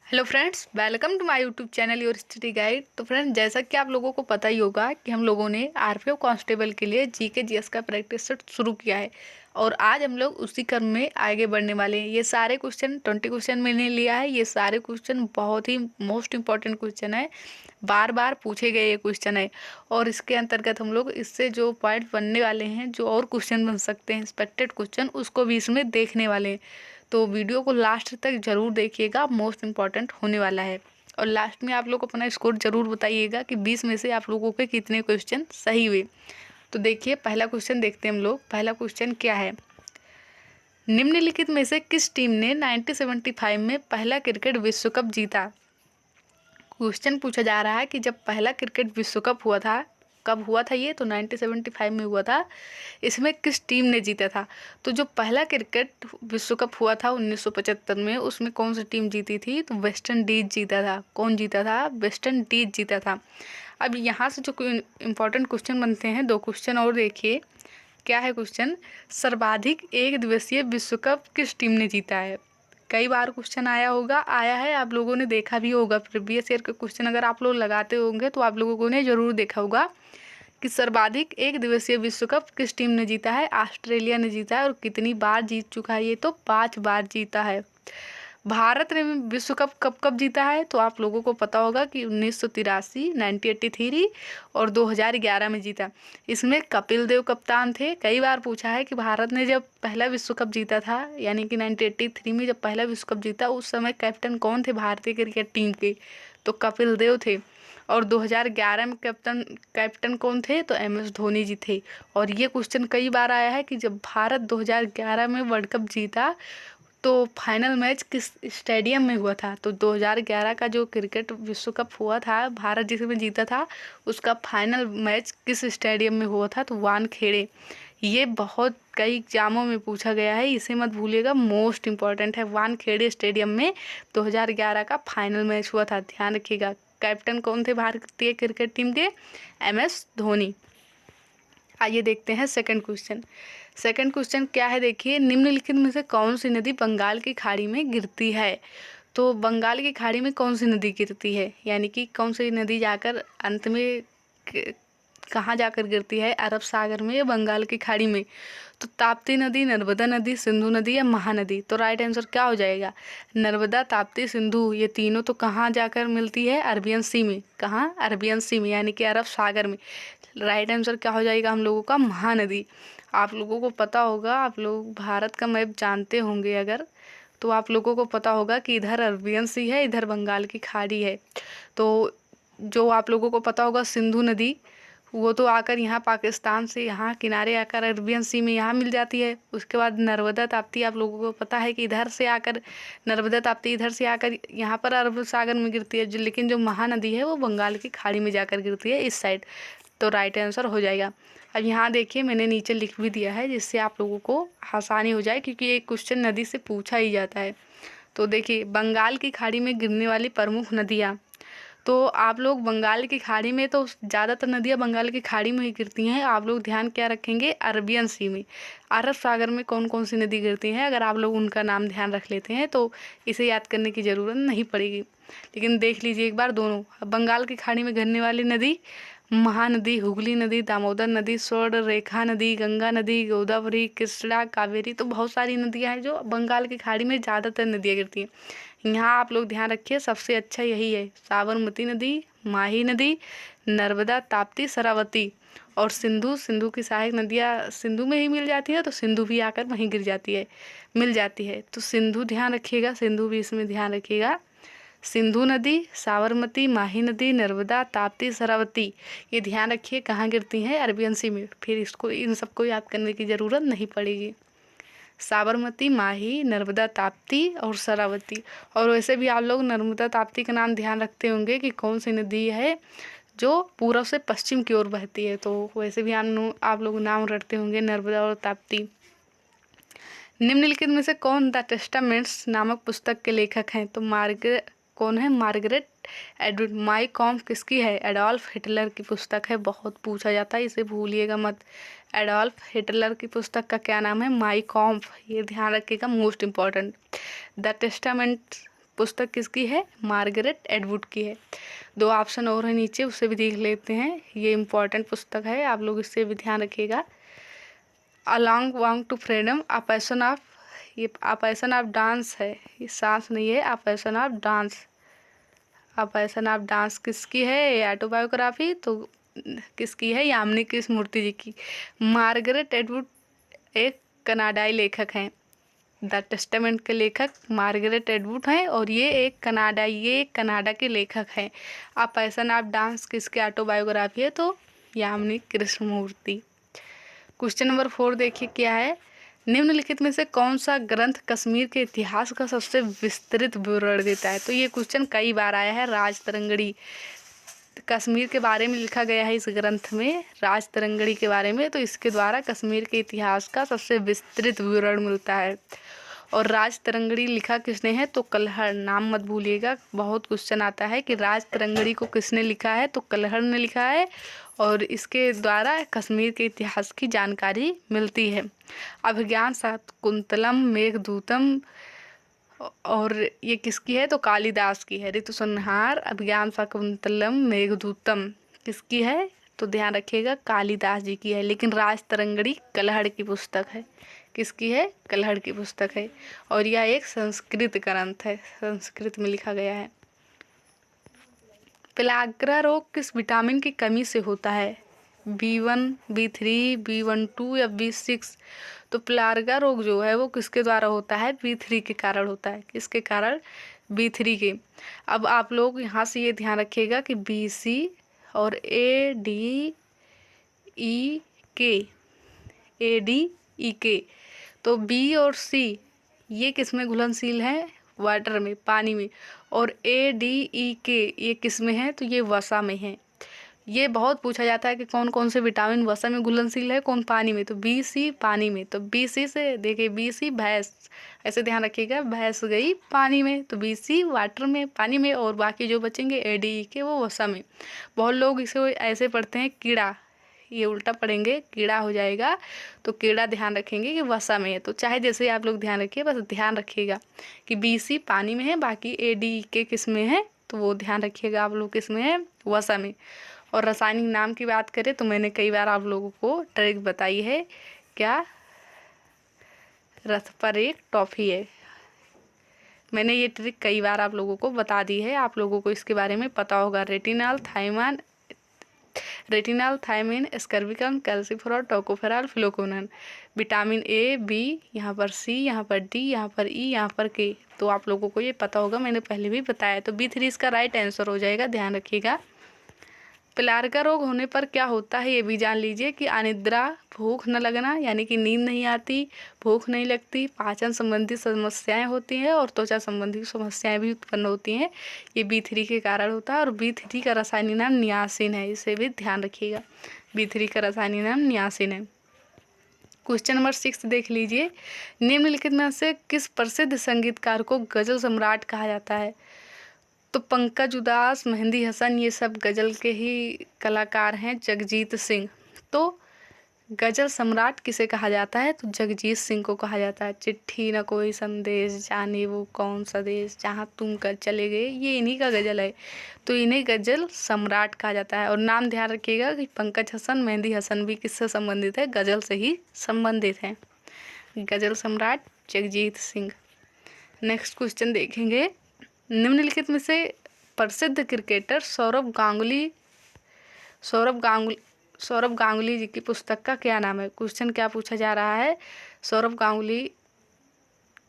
Hello friends, welcome to my YouTube channel your study guide. तो friends, जैसा कि आप लोगों को पता ही होगा कि हम लोगों ने आरपीएफ कांस्टेबल के लिए जीके जीएस का प्रैक्टिस सेट शुरू किया है और आज हम लोग उसी क्रम में आगे बढ़ने वाले हैं। ये सारे क्वेश्चन 20 क्वेश्चन मैंने लिया है। ये सारे क्वेश्चन बहुत ही मोस्ट इंपॉर्टेंट क्वेश्चन है, बार बार पूछे गए ये क्वेश्चन है और इसके अंतर्गत हम लोग इससे जो पॉइंट बनने वाले हैं, जो और क्वेश्चन बन सकते हैं एक्सपेक्टेड क्वेश्चन, उसको भी इसमें देखने वाले हैं। तो वीडियो को लास्ट तक जरूर देखिएगा, मोस्ट इम्पॉर्टेंट होने वाला है। और लास्ट में आप लोग अपना स्कोर जरूर बताइएगा कि 20 में से आप लोगों के कितने क्वेश्चन सही हुए। तो देखिए, पहला क्वेश्चन देखते हैं हम लोग। पहला क्वेश्चन क्या है, निम्नलिखित में से किस टीम ने 1975 में पहला क्रिकेट विश्व कप जीता। क्वेश्चन पूछा जा रहा है कि जब पहला क्रिकेट विश्व कप हुआ था, कब हुआ था ये, तो 1975 में हुआ था। इसमें किस टीम ने जीता था। तो जो पहला क्रिकेट विश्व कप हुआ था 1975 में, उसमें कौन सी टीम जीती थी, तो वेस्ट इंडीज जीता था। कौन जीता था, वेस्ट इंडीज जीता था। अब यहाँ से जो इम्पोर्टेंट क्वेश्चन बनते हैं, दो क्वेश्चन और देखिए। क्या है क्वेश्चन, सर्वाधिक एक दिवसीय विश्व कप किस टीम ने जीता है। कई बार क्वेश्चन आया है, आप लोगों ने देखा भी होगा। प्रीवियस ईयर के क्वेश्चन अगर आप लोग लगाते होंगे तो आप लोगों ने जरूर देखा होगा कि सर्वाधिक एक दिवसीय विश्व कप किस टीम ने जीता है। ऑस्ट्रेलिया ने जीता है और कितनी बार जीत चुका है ये, तो 5 बार जीता है। भारत ने विश्व कप कब कब जीता है, तो आप लोगों को पता होगा कि 1983, 1983 और 2011 में जीता। इसमें कपिल देव कप्तान थे। कई बार पूछा है कि भारत ने जब पहला विश्व कप जीता था, यानी कि 1983 में जब पहला विश्व कप जीता, उस समय कैप्टन कौन थे भारतीय क्रिकेट टीम के, तो कपिल देव थे। और 2011 में कैप्टन कौन थे, तो MS धोनी जी थे। और ये क्वेश्चन कई बार आया है कि जब भारत 2011 में वर्ल्ड कप जीता तो फाइनल मैच किस स्टेडियम में हुआ था। तो 2011 का जो क्रिकेट विश्व कप हुआ था, भारत जिसमें जीता था, उसका फाइनल मैच किस स्टेडियम में हुआ था, तो वानखेड़े। ये बहुत कई एग्जामों में पूछा गया है, इसे मत भूलिएगा, मोस्ट इंपॉर्टेंट है। वानखेड़े स्टेडियम में 2011 का फाइनल मैच हुआ था, ध्यान रखिएगा। कैप्टन कौन थे भारतीय क्रिकेट टीम के, MS धोनी। आइए देखते हैं सेकंड क्वेश्चन। सेकंड क्वेश्चन क्या है, देखिए, निम्नलिखित में से कौन सी नदी बंगाल की खाड़ी में गिरती है। तो बंगाल की खाड़ी में कौन सी नदी गिरती है, यानी कि कौन सी नदी जाकर अंत में कहाँ जाकर गिरती है, अरब सागर में या बंगाल की खाड़ी में। तो ताप्ती नदी, नर्मदा नदी, सिंधु नदी या महानदी। तो राइट आंसर क्या हो जाएगा, नर्मदा, ताप्ती, सिंधु। ये तीनों तो कहाँ जाकर मिलती है, अरबियन सी में। कहाँ, अरबियन सी में, यानी कि अरब सागर में। राइट आंसर क्या हो जाएगा हम लोगों का, महानदी। आप लोगों को पता होगा, आप लोग भारत का मैप जानते होंगे अगर, तो आप लोगों को पता होगा कि इधर अरबियन सी है, इधर बंगाल की खाड़ी है। तो जो आप लोगों को पता होगा सिंधु नदी, वो तो आकर यहाँ पाकिस्तान से यहाँ किनारे आकर अरबियन सी में यहाँ मिल जाती है। उसके बाद नर्मदा ताप्ती, आप लोगों को पता है कि इधर से आकर नर्मदा ताप्ती इधर से आकर यहाँ पर अरब सागर में गिरती है, लेकिन जो महानदी है वो बंगाल की खाड़ी में जाकर गिरती है, इस साइड। तो राइट आंसर हो जाएगा। अब यहाँ देखिए, मैंने नीचे लिख भी दिया है जिससे आप लोगों को आसानी हो जाए, क्योंकि एक क्वेश्चन नदी से पूछा ही जाता है। तो देखिए, बंगाल की खाड़ी में गिरने वाली प्रमुख नदियाँ, तो आप लोग बंगाल की खाड़ी में, तो ज़्यादातर नदियाँ बंगाल की खाड़ी में ही गिरती हैं। आप लोग ध्यान क्या रखेंगे, अरबियन सी में, अरब सागर में कौन कौन सी नदी गिरती हैं, अगर आप लोग उनका नाम ध्यान रख लेते हैं तो इसे याद करने की ज़रूरत नहीं पड़ेगी। लेकिन देख लीजिए एक बार दोनों, बंगाल की खाड़ी में गिरने वाली नदी महानदी, हुगली नदी, दामोदर नदी, स्वर्ण रेखा नदी, गंगा नदी, गोदावरी, कृष्णा, कावेरी। तो बहुत सारी नदियाँ हैं जो बंगाल की खाड़ी में ज़्यादातर नदियाँ गिरती हैं। यहाँ आप लोग ध्यान रखिए, सबसे अच्छा यही है, साबरमती नदी, माही नदी, नर्मदा, ताप्ती, शरावती और सिंधु। सिंधु की सहायक नदियाँ सिंधु में ही मिल जाती है, तो सिंधु भी आकर वहीं गिर जाती है, मिल जाती है। तो सिंधु ध्यान रखिएगा, सिंधु भी इसमें ध्यान रखिएगा। सिंधु नदी, साबरमती, माही नदी, नर्मदा, ताप्ती, शरावती, ये ध्यान रखिए कहाँ गिरती हैं, अरबियन सी में। फिर इसको, इन सबको याद करने की ज़रूरत नहीं पड़ेगी। साबरमती, माही, नर्मदा, ताप्ती और शरावती। और वैसे भी आप लोग नर्मदा ताप्ती का नाम ध्यान रखते होंगे कि कौन सी नदी है जो पूर्व से पश्चिम की ओर बहती है, तो वैसे भी आप लोग नाम रटते होंगे, नर्मदा और ताप्ती। निम्नलिखित में से कौन द टेस्टामेंट्स नामक पुस्तक के लेखक हैं। तो कौन है, मार्गरेट एडवर्ड। माई कॉम्फ किसकी है, एडोल्फ हिटलर की पुस्तक है, बहुत पूछा जाता है, इसे भूलिएगा मत। एडोल्फ हिटलर की पुस्तक का क्या नाम है, माई कॉम्फ, ये ध्यान रखिएगा, मोस्ट इम्पॉर्टेंट। द टेस्टामेंट पुस्तक किसकी है? मार्गरेट एटवुड की है। 2 ऑप्शन और है नीचे, उससे भी देख लेते हैं। ये इम्पॉर्टेंट पुस्तक है, आप लोग इससे भी ध्यान रखिएगा। A long walk to freedom, a passion of, ये अ पैशन ऑफ डांस है, ये सांस नहीं है, अ passion of dance. A passion of dance किसकी है? ये ऑटोबायोग्राफी तो किसकी है? यामिनी कृष्णमूर्ति जी की। मार्गरेट एटवुड एक कनाडाई लेखक हैं। द टेस्टामेंट के लेखक मार्गरेट एटवुड हैं और ये एक कनाडा के लेखक हैं। अ पैशन ऑफ डांस किसकी ऑटोबायोग्राफी है? तो यामिनी कृष्णमूर्ति। क्वेश्चन नंबर 4 देखिए क्या है। निम्नलिखित में से कौन सा ग्रंथ कश्मीर के इतिहास का सबसे विस्तृत विवरण देता है? तो ये क्वेश्चन कई बार आया है। राजतरंगड़ी कश्मीर के बारे में लिखा गया है इस ग्रंथ में, राजतरंगड़ी के बारे में। तो इसके द्वारा कश्मीर के इतिहास का सबसे विस्तृत विवरण मिलता है। और राजतरंगड़ी लिखा किसने है? तो कल्हड़। नाम मत भूलिएगा, बहुत क्वेश्चन आता है कि राजतरंगड़ी को किसने लिखा है? तो कल्हड़ ने लिखा है और इसके द्वारा कश्मीर के इतिहास की जानकारी मिलती है। अभिज्ञान शाकुंतलम मेघदूतम, और ये किसकी है? तो कालिदास की है। ऋतु संहार, अभिज्ञान शाकुंतलम मेघदूतम किसकी है? तो ध्यान रखिएगा, कालिदास जी की है। लेकिन राजतरंगड़ी कल्हड़ की पुस्तक है। किसकी है? कल्हड़ की पुस्तक है। और यह एक संस्कृत ग्रंथ है, संस्कृत में लिखा गया है। पेलाग्रा रोग किस विटामिन की कमी से होता है? B1, B3, B12 या B6? तो पेलाग्रा रोग जो है वो किसके द्वारा होता है? B3 के कारण होता है। किसके कारण? B3 के। अब आप लोग यहाँ से ये ध्यान रखिएगा कि BC और ADEK, तो B और C ये किस में घुलनशील है? वाटर में, पानी में। और ADEK ये किस में है? तो ये वसा में है। ये बहुत पूछा जाता है कि कौन कौन से विटामिन वसा में घुलनशील है, कौन पानी में? तो BC पानी में। तो BC से देखिए, BC भैंस, ऐसे ध्यान रखिएगा, भैंस गई पानी में, तो BC वाटर में, पानी में, और बाकी जो बचेंगे ADEK वो वसा में। बहुत लोग इसे ऐसे पढ़ते हैं कीड़ा, ये उल्टा पढ़ेंगे, कीड़ा हो जाएगा। तो कीड़ा ध्यान रखेंगे कि वसा में है। तो चाहे जैसे आप लोग ध्यान रखिए, बस ध्यान रखिएगा कि BC पानी में है, बाकी ADEK किस में है? तो वो ध्यान रखिएगा आप लोग, किस में है? वसा में। और रासायनिक नाम की बात करें तो मैंने कई बार आप लोगों को ट्रिक बताई है। क्या? रथ पर एक टॉफी है। मैंने ये ट्रिक कई बार आप लोगों को बता दी है, आप लोगों को इसके बारे में पता होगा। Retinal, thiamine, ascorbic, calciferol, tocopherol, phylloquinone. Vitamin A, B, यहाँ पर C, यहाँ पर D, यहाँ पर E, यहाँ पर K। तो आप लोगों को ये पता होगा, मैंने पहले भी बताया। तो B3 इसका राइट आंसर हो जाएगा, ध्यान रखिएगा। पेलार्का रोग होने पर क्या होता है ये भी जान लीजिए कि अनिद्रा, भूख न लगना यानी कि नींद नहीं आती, भूख नहीं लगती, पाचन संबंधी समस्याएं होती हैं और त्वचा संबंधी समस्याएं भी उत्पन्न होती हैं। ये B3 के कारण होता है। और B3 का रासायनिक नाम नियासिन है, इसे भी ध्यान रखिएगा। B3 का रासायनिक नाम नियासिन है। क्वेश्चन नंबर 6 देख लीजिए। निम्नलिखित में से किस प्रसिद्ध संगीतकार को गजल सम्राट कहा जाता है? तो पंकज उदास, मेहंदी हसन, ये सब गज़ल के ही कलाकार हैं। जगजीत सिंह। तो गज़ल सम्राट किसे कहा जाता है? तो जगजीत सिंह को कहा जाता है। चिट्ठी न कोई संदेश, जाने वो कौन सा देश, जहाँ तुम कर चले गए, ये इन्हीं का गज़ल है। तो इन्हें गज़ल सम्राट कहा जाता है। और नाम ध्यान रखिएगा कि पंकज हसन, मेहंदी हसन भी किससे संबंधित है? गज़ल से ही संबंधित हैं। गज़ल सम्राट जगजीत सिंह। नेक्स्ट क्वेश्चन देखेंगे। निम्नलिखित में से प्रसिद्ध क्रिकेटर सौरभ गांगुली जी की पुस्तक का क्या नाम है? क्वेश्चन क्या पूछा जा रहा है? सौरभ गांगुली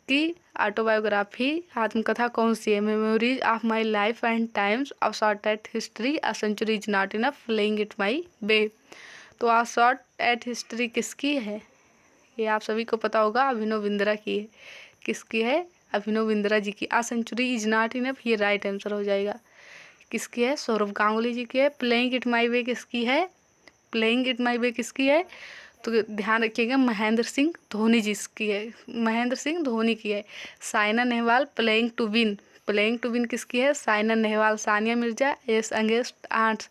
की ऑटोबायोग्राफी, आत्मकथा कौन सी है? Memories of my life and times, a short at history, a century is not enough, laying it my way. तो अ शॉर्ट एट हिस्ट्री किसकी है? ये आप सभी को पता होगा, अभिनव बिंद्रा की है। किसकी है? अभिनव बिंद्रा जी की। आ सेंचुरी इज नॉट इनफ, ये राइट आंसर हो जाएगा। किसकी है? सौरभ गांगुली जी की है। प्लेइंग इट माई वे किसकी है? प्लेइंग इट माई वे किसकी है? तो ध्यान रखिएगा, महेंद्र सिंह धोनी जी की है। महेंद्र सिंह धोनी की है। Saina Nehwal, playing to win, playing to win किसकी है? Saina Nehwal. Sania Mirza, ace against arts.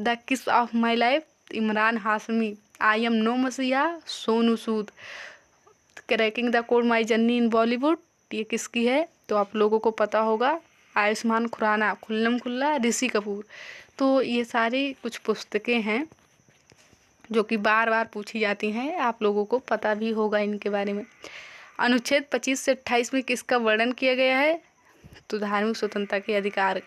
The kiss of my life, Imran Hashmi. I am no messiah, Sonu Sood. Cracking the code, my journey in Bollywood, ये किसकी है? तो आप लोगों को पता होगा आयुष्मान खुराना, खुल्लम खुल्ला, ऋषि कपूर। तो ये सारी कुछ पुस्तकें हैं जो कि बार बार पूछी जाती हैं, आप लोगों को पता भी होगा इनके बारे में। अनुच्छेद 25 से 28 में किसका वर्णन किया गया है? तो धार्मिक स्वतंत्रता के अधिकार,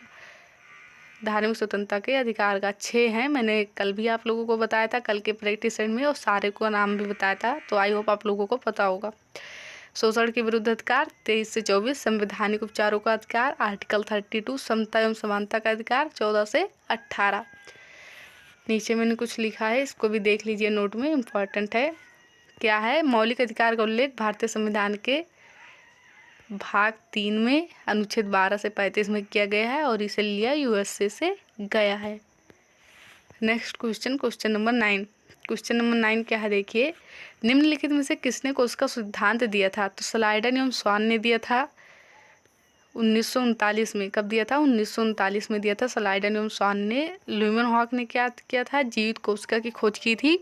धार्मिक स्वतंत्रता के अधिकार का 6 है। मैंने कल भी आप लोगों को बताया था, कल के प्रैक्टिस सेट में, और सारे को नाम भी बताया था, तो आई होप आप लोगों को पता होगा। शोषण के विरुद्ध अधिकार 23 से 24, संवैधानिक उपचारों का अधिकार आर्टिकल 32, समता एवं समानता का अधिकार 14 से 18। नीचे मैंने कुछ लिखा है, इसको भी देख लीजिए, नोट में इम्पॉर्टेंट है। क्या है? मौलिक अधिकार का उल्लेख भारतीय संविधान के भाग 3 में अनुच्छेद 12 से 35 में किया गया है और इसे लिया यूएसए से गया है। Next question, question number 9। Question number 9 क्या है? देखिए, निम्नलिखित में से किसने कोस्का सिद्धांत दिया था? तो स्लाइडन एवं स्वान ने दिया था 1939 में। कब दिया था? 1939 में दिया था स्लाइडन एवं स्वान ने। ल्यूमेनहॉक ने क्या किया था? जीवित कोशिका की खोज की थी।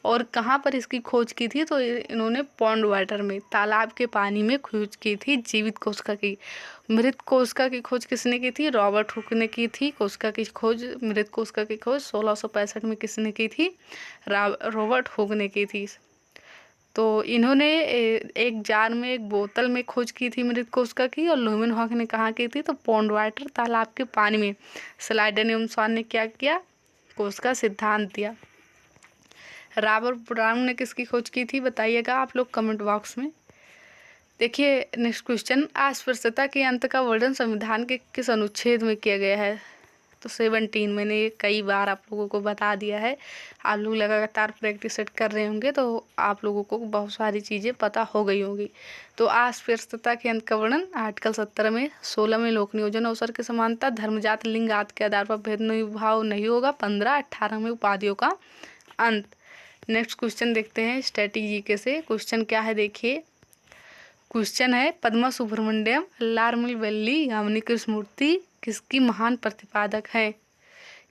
और कहाँ पर इसकी खोज की थी? तो इन्होंने पॉन्ड वाटर में, तालाब के पानी में खोज की थी जीवित कोशिका की। मृत कोशिका की खोज किसने की थी? रॉबर्ट हुक ने की थी। कोशिका की खोज, मृत कोशिका की खोज 1665 में किसने की थी? रॉबर्ट हुक ने की थी। तो इन्होंने एक जार में, एक बोतल में खोज की थी मृत कोशिका की, और ल्यूमेनहॉक ने कहाँ की थी? तो पॉन्ड वाटर, तालाब के पानी में। स्लाइडन एवं स्वान ने क्या किया? कोशिका सिद्धांत दिया। रॉबर्ट ब्राउन ने किसकी खोज की थी? बताइएगा आप लोग कमेंट बॉक्स में। देखिए नेक्स्ट क्वेश्चन, अस्पृश्यता के अंत का वर्णन संविधान के किस अनुच्छेद में किया गया है? तो 17। मैंने ये कई बार आप लोगों को बता दिया है, आप लोग लगातार प्रैक्टिस सेट कर रहे होंगे तो आप लोगों को बहुत सारी चीज़ें पता हो गई होंगी। तो अस्पृश्यता के अंत का वर्णन आर्टिकल 17 में, 16 में लोक नियोजन अवसर की समानता, धर्म जाति लिंग आदि के आधार पर भेदभाव नहीं होगा, 15, 18 में उपाधियों का अंत। नेक्स्ट क्वेश्चन देखते हैं स्टैटिक जीके से। क्वेश्चन क्या है? देखिए, क्वेश्चन है पद्मा सुब्रमण्यम, अल्लारमिल वेल्ली, यामिनी कृष्णमूर्ति किसकी महान प्रतिपादक हैं?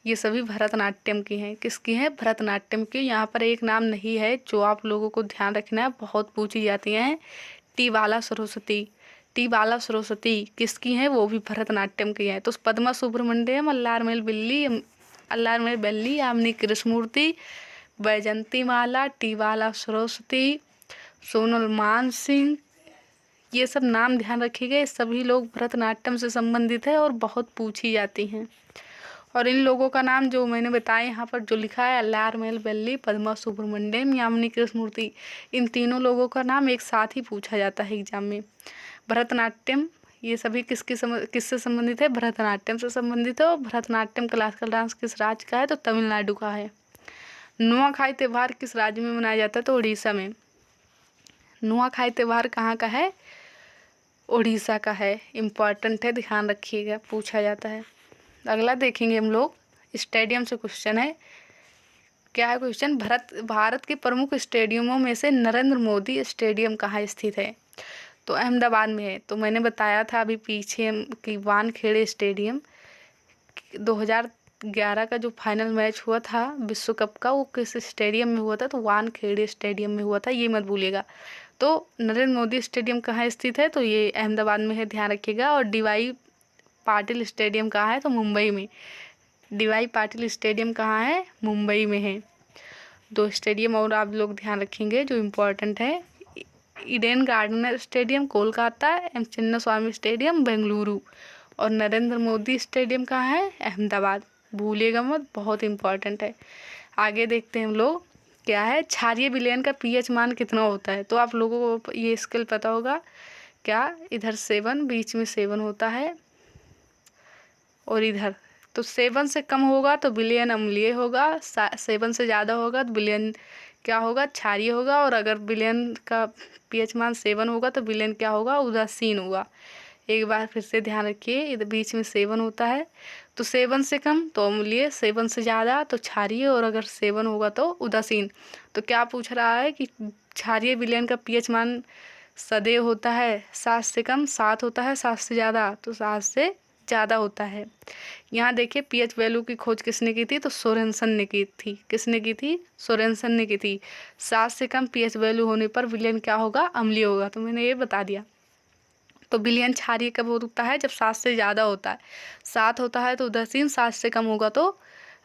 ये सभी भरतनाट्यम की हैं। किसकी हैं? भरतनाट्यम की। यहाँ पर एक नाम नहीं है जो आप लोगों को ध्यान रखना है, बहुत पूछी जाती हैं, टी बाला सरस्वती। टी बाला सरस्वती किसकी हैं? वो भी भरतनाट्यम की हैं। तो पद्मा सुब्रमण्यम, अल्लारमिल बेल्ली, यामिनी कृष्णमूर्ति, वैजंती माला, टी बाला सरस्वती, सोनल मान सिंह, ये सब नाम ध्यान रखिएगा। ये सभी लोग भरतनाट्यम से संबंधित है और बहुत पूछी जाती हैं। और इन लोगों का नाम जो मैंने बताया यहाँ पर जो लिखा है, अल्लारमेल बेल्ली, पद्मा सुब्रमण्यम, यामिनी कृष्णमूर्ति, इन तीनों लोगों का नाम एक साथ ही पूछा जाता है एग्जाम में। भरतनाट्यम ये सभी किससे संबंधित है? भरतनाट्यम से संबंधित है। और भरतनाट्यम क्लासिकल डांस किस राज्य का है? तो तमिलनाडु का है। नुआखाई त्यौहार किस राज्य में मनाया जाता है? तो उड़ीसा में। नुआखाई त्यौहार कहाँ का है? उड़ीसा का है। इम्पॉर्टेंट है, ध्यान रखिएगा, पूछा जाता है। अगला देखेंगे हम लोग, स्टेडियम से क्वेश्चन है। क्या है क्वेश्चन? भारत के प्रमुख स्टेडियमों में से नरेंद्र मोदी स्टेडियम कहाँ स्थित है? तो अहमदाबाद में है। तो मैंने बताया था अभी पीछे कि वानखेड़े स्टेडियम, 2011 का जो फाइनल मैच हुआ था विश्व कप का, वो किस स्टेडियम में हुआ था? तो वानखेड़े स्टेडियम में हुआ था, ये मत भूलिएगा। तो नरेंद्र मोदी स्टेडियम कहाँ स्थित है? तो ये अहमदाबाद में है, ध्यान रखिएगा। और डीवाई पाटिल स्टेडियम कहाँ है? तो मुंबई में। डीवाई पाटिल स्टेडियम कहाँ है? मुंबई में है। 2 स्टेडियम और आप लोग ध्यान रखेंगे जो इम्पोर्टेंट है, Eden Gardens stadium Kolkata, M Chinna Swamy stadium Bengaluru, और नरेंद्र मोदी स्टेडियम कहाँ है? अहमदाबाद। भूलिएगा मत, बहुत इम्पोर्टेंट है। आगे देखते हैं हम लोग, क्या है? क्षारीय विलयन का पीएच मान कितना होता है? तो आप लोगों को ये स्किल पता होगा। क्या? इधर 7, बीच में 7 होता है, और इधर तो 7 से कम होगा तो विलयन अम्लीय होगा, 7 से ज़्यादा होगा तो विलयन क्या होगा? क्षारीय होगा। और अगर विलयन का पीएच मान 7 होगा तो विलयन क्या होगा? उदासीन होगा। एक बार फिर से ध्यान रखिए, इधर बीच में 7 होता है, तो 7 से कम तो अम्लीय, 7 से ज़्यादा तो क्षारीय, और अगर 7 होगा तो उदासीन। तो क्या पूछ रहा है कि क्षारीय विलयन का पीएच मान सदैव होता है 7 से कम, 7 होता है, 7 से ज़्यादा तो 7 से ज़्यादा होता है। यहाँ देखिए पीएच वैल्यू की खोज किसने की थी? तो सोरेनसन ने की थी। किसने की थी? सोरेनसन ने की थी। 7 से कम पीएच वैल्यू होने पर विलयन क्या होगा? अम्लीय होगा। तो मैंने ये बता दिया। तो विलयन क्षारीय कब होता है? जब 7 से ज़्यादा होता है। 7 होता है तो उदासीन, 7 से कम होगा तो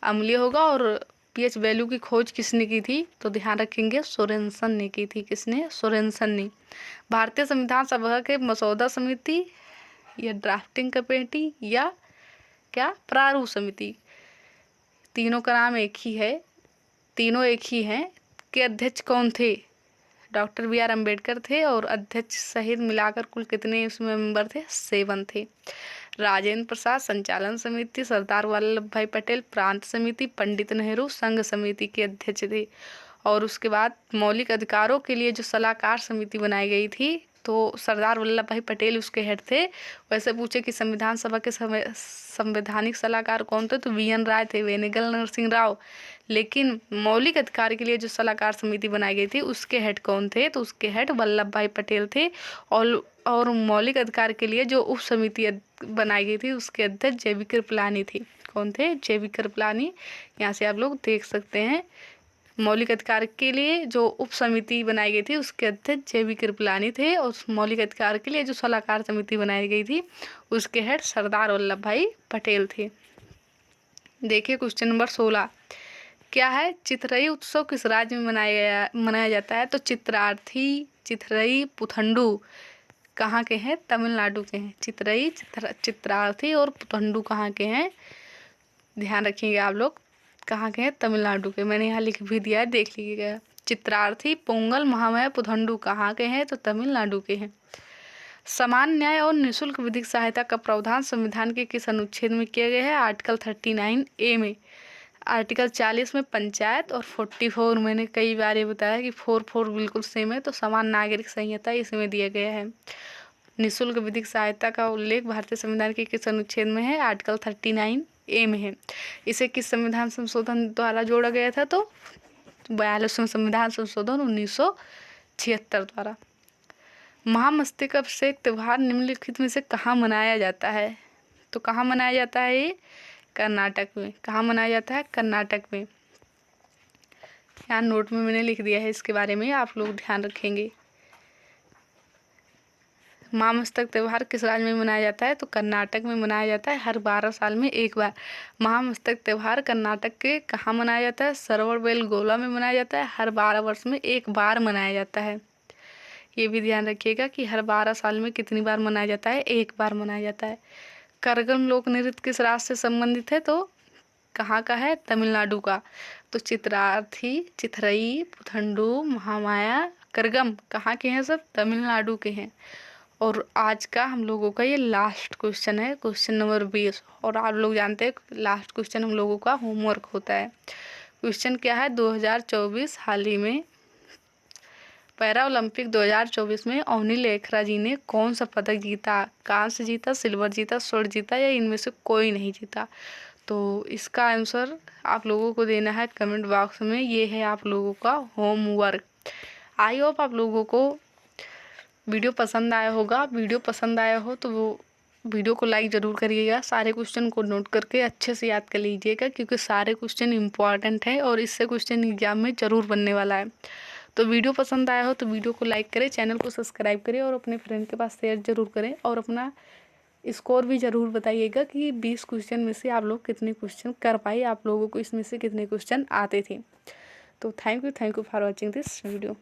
अम्लीय होगा। और पीएच वैल्यू की खोज किसने की थी? तो ध्यान रखेंगे सोरेनसन ने की थी। किसने? सोरेनसन ने। भारतीय संविधान सभा के मसौदा समिति या ड्राफ्टिंग कमेटी या क्या प्रारूप समिति, तीनों का नाम एक ही है, तीनों एक ही हैं, के अध्यक्ष कौन थे? डॉक्टर बी आर अम्बेडकर थे। और अध्यक्ष सहित मिलाकर कुल कितने उसमें मेंबर थे? 7 थे। राजेंद्र प्रसाद संचालन समिति, सरदार वल्लभ भाई पटेल प्रांत समिति, पंडित नेहरू संघ समिति के अध्यक्ष थे। और उसके बाद मौलिक अधिकारों के लिए जो सलाहकार समिति बनाई गई थी तो सरदार वल्लभ भाई पटेल उसके हेड थे। वैसे पूछे कि संविधान सभा के संवैधानिक सलाहकार कौन थे? तो वी.एन. राय थे, वेनेगल नरसिंह राव। लेकिन मौलिक अधिकार के लिए जो सलाहकार समिति बनाई गई थी उसके हेड कौन थे? तो उसके हेड वल्लभ भाई पटेल थे। और मौलिक अधिकार के लिए जो उप समिति बनाई गई थी उसके अध्यक्ष जे.बी. कृपलानी थी। कौन थे? जे.बी. कृपलानी। यहाँ से आप लोग देख सकते हैं। मौलिक अधिकार के लिए जो उप समिति बनाई गई थी उसके अध्यक्ष जे.बी. कृपलानी थे। और मौलिक अधिकार के लिए जो सलाहकार समिति बनाई गई थी उसके हेड सरदार वल्लभ भाई पटेल थे। देखिए क्वेश्चन नंबर 16 क्या है? चिथरई उत्सव किस राज्य में मनाया जाता है? तो चित्रार्थी, चिथरई, पुथंडू कहाँ के हैं? तमिलनाडु के हैं। चिथरई, चित्रार्थी और पुथंडू कहाँ के हैं? ध्यान रखिएगा आप लोग, कहाँ के हैं? तमिलनाडु के। मैंने यहाँ लिख भी दिया है, देख लीजिएगा। चित्रार्थी, पोंगल, महामया, पुथंडू कहाँ के हैं? तो तमिलनाडु के हैं। समान न्याय और निःशुल्क विधिक सहायता का प्रावधान संविधान के किस अनुच्छेद में किया गया है? आर्टिकल 39A में। आर्टिकल 40 में पंचायत और 44 मैंने कई बार ये बताया कि 44 बिल्कुल सेम है। तो समान नागरिक संहिता इसमें दिया गया है। निःशुल्क विधिक सहायता का उल्लेख भारतीय संविधान के किस अनुच्छेद में है? आर्टिकल 39A में है। इसे किस संविधान संशोधन द्वारा जोड़ा गया था? तो 42वें संविधान संशोधन 1976 द्वारा। महामस्तकाभिषेक त्योहार निम्नलिखित में से कहाँ मनाया जाता है? तो कहाँ मनाया जाता है ये? कर्नाटक में। कहाँ मनाया जाता है? कर्नाटक में। यहाँ नोट में मैंने लिख दिया है, इसके बारे में आप लोग ध्यान रखेंगे। महामस्तक त्योहार किस राज्य में मनाया जाता है? तो कर्नाटक में मनाया जाता है, हर 12 साल में एक बार। महामस्तक त्योहार कर्नाटक के कहाँ मनाया जाता है? श्रवणबेलगोला में मनाया जाता है, हर 12 वर्ष में एक बार मनाया जाता है। ये भी ध्यान रखिएगा कि हर 12 साल में कितनी बार मनाया जाता है? एक बार मनाया जाता है। करगम लोक नृत्य किस राज्य से संबंधित है? तो कहाँ का है? तमिलनाडु का। तो चित्रार्थी, चिथरई, पुथंडू, महामाया, करगम कहाँ के हैं? सब तमिलनाडु के हैं। और आज का हम लोगों का ये लास्ट क्वेश्चन है, क्वेश्चन नंबर 20। और आप लोग जानते हैं लास्ट क्वेश्चन हम लोगों का होमवर्क होता है। क्वेश्चन क्या है? 2024 हाल ही में पैरा ओलंपिक 2024 में अवनी लेखरा जी ने कौन सा पदक जीता? कांस्य जीता, सिल्वर जीता, स्वर्ण जीता या इनमें से कोई नहीं जीता? तो इसका आंसर आप लोगों को देना है कमेंट बॉक्स में। ये है आप लोगों का होमवर्क। आई होप आप लोगों को वीडियो पसंद आया होगा। वीडियो पसंद आया हो तो वो वीडियो को लाइक ज़रूर करिएगा। सारे क्वेश्चन को नोट करके अच्छे से याद कर लीजिएगा, क्योंकि सारे क्वेश्चन इम्पॉर्टेंट है और इससे क्वेश्चन एग्जाम में ज़रूर बनने वाला है। तो वीडियो पसंद आया हो तो वीडियो को लाइक करें, चैनल को सब्सक्राइब करें और अपने फ्रेंड के पास शेयर ज़रूर करें। और अपना स्कोर भी ज़रूर बताइएगा कि 20 क्वेश्चन में से आप लोग कितने क्वेश्चन कर पाए, आप लोगों को इसमें से कितने क्वेश्चन आते थे। तो thank you for watching this video.